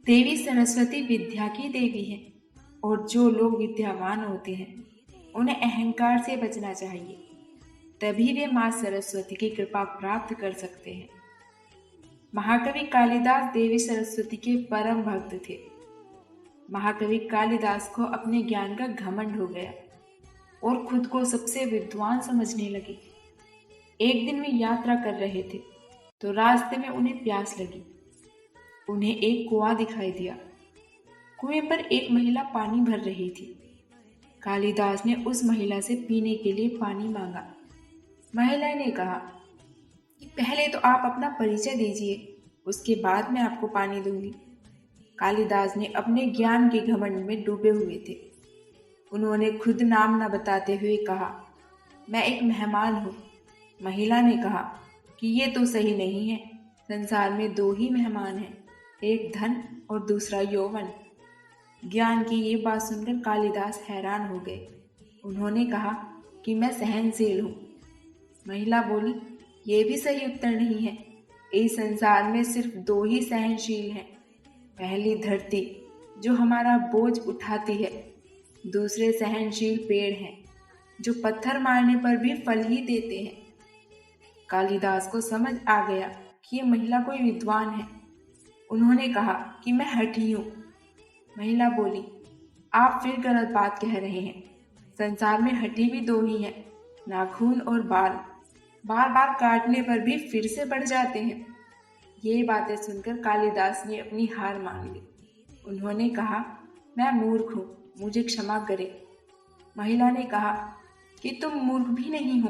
देवी सरस्वती विद्या की देवी है और जो लोग विद्यावान होते हैं उन्हें अहंकार से बचना चाहिए, तभी वे माँ सरस्वती की कृपा प्राप्त कर सकते हैं। महाकवि कालिदास देवी सरस्वती के परम भक्त थे। महाकवि कालिदास को अपने ज्ञान का घमंड हो गया और खुद को सबसे विद्वान समझने लगे। एक दिन वे यात्रा कर रहे थे तो रास्ते में उन्हें प्यास लगी। उन्हें एक कुआं दिखाई दिया। कुएं पर एक महिला पानी भर रही थी। कालिदास ने उस महिला से पीने के लिए पानी मांगा। महिला ने कहा कि पहले तो आप अपना परिचय दीजिए, उसके बाद मैं आपको पानी दूंगी। कालिदास ने अपने ज्ञान के घमंड में डूबे हुए थे। उन्होंने खुद नाम न बताते हुए कहा, मैं एक मेहमान हूँ। महिला ने कहा कि ये तो सही नहीं है, संसार में दो ही मेहमान हैं, एक धन और दूसरा यौवन। ज्ञान की ये बात सुनकर कालिदास हैरान हो गए। उन्होंने कहा कि मैं सहनशील हूँ। महिला बोली, ये भी सही उत्तर नहीं है। इस संसार में सिर्फ दो ही सहनशील हैं। पहली धरती जो हमारा बोझ उठाती है, दूसरे सहनशील पेड़ हैं जो पत्थर मारने पर भी फल ही देते हैं। कालिदास को समझ आ गया कि ये महिला कोई विद्वान है। उन्होंने कहा कि मैं हठी हूँ। महिला बोली, आप फिर गलत बात कह रहे हैं। संसार में हठी भी दो ही हैं, नाखून और बाल। बार बार काटने पर भी फिर से बढ़ जाते हैं। ये बातें सुनकर कालिदास ने अपनी हार मान ली। उन्होंने कहा, मैं मूर्ख हूँ, मुझे क्षमा करें। महिला ने कहा कि तुम मूर्ख भी नहीं हो,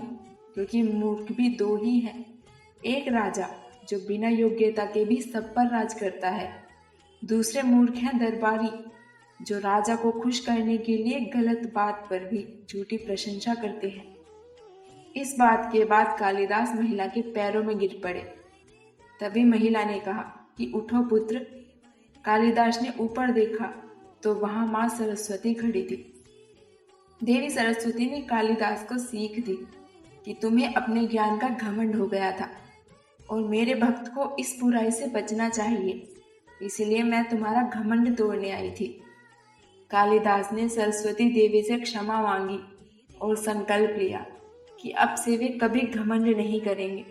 क्योंकि मूर्ख भी दो ही हैं। एक राजा जो बिना योग्यता के भी सब पर राज करता है। दूसरे मूर्ख हैं दरबारी जो राजा को खुश करने के लिए गलत बात पर भी झूठी प्रशंसा करते हैं। इस बात के बाद कालिदास महिला के पैरों में गिर पड़े। तभी महिला ने कहा कि उठो पुत्र। कालिदास ने ऊपर देखा तो वहां माँ सरस्वती खड़ी थी। देवी सरस्वती ने कालिदास को सीख दी कि तुम्हें अपने ज्ञान का घमंड हो गया था और मेरे भक्त को इस बुराई से बचना चाहिए, इसलिए मैं तुम्हारा घमंड तोड़ने आई थी। कालिदास ने सरस्वती देवी से क्षमा मांगी और संकल्प लिया कि अब से वे कभी घमंड नहीं करेंगे।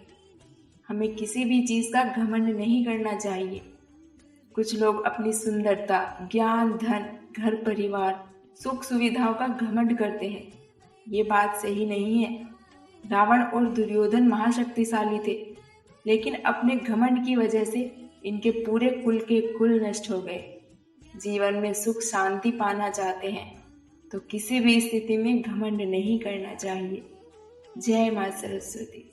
हमें किसी भी चीज का घमंड नहीं करना चाहिए। कुछ लोग अपनी सुंदरता, ज्ञान, धन, घर परिवार, सुख सुविधाओं का घमंड करते हैं। ये बात सही नहीं है। रावण और दुर्योधन महाशक्तिशाली थे, लेकिन अपने घमंड की वजह से इनके पूरे कुल के कुल नष्ट हो गए। जीवन में सुख शांति पाना चाहते हैं तो किसी भी स्थिति में घमंड नहीं करना चाहिए। जय मां सरस्वती।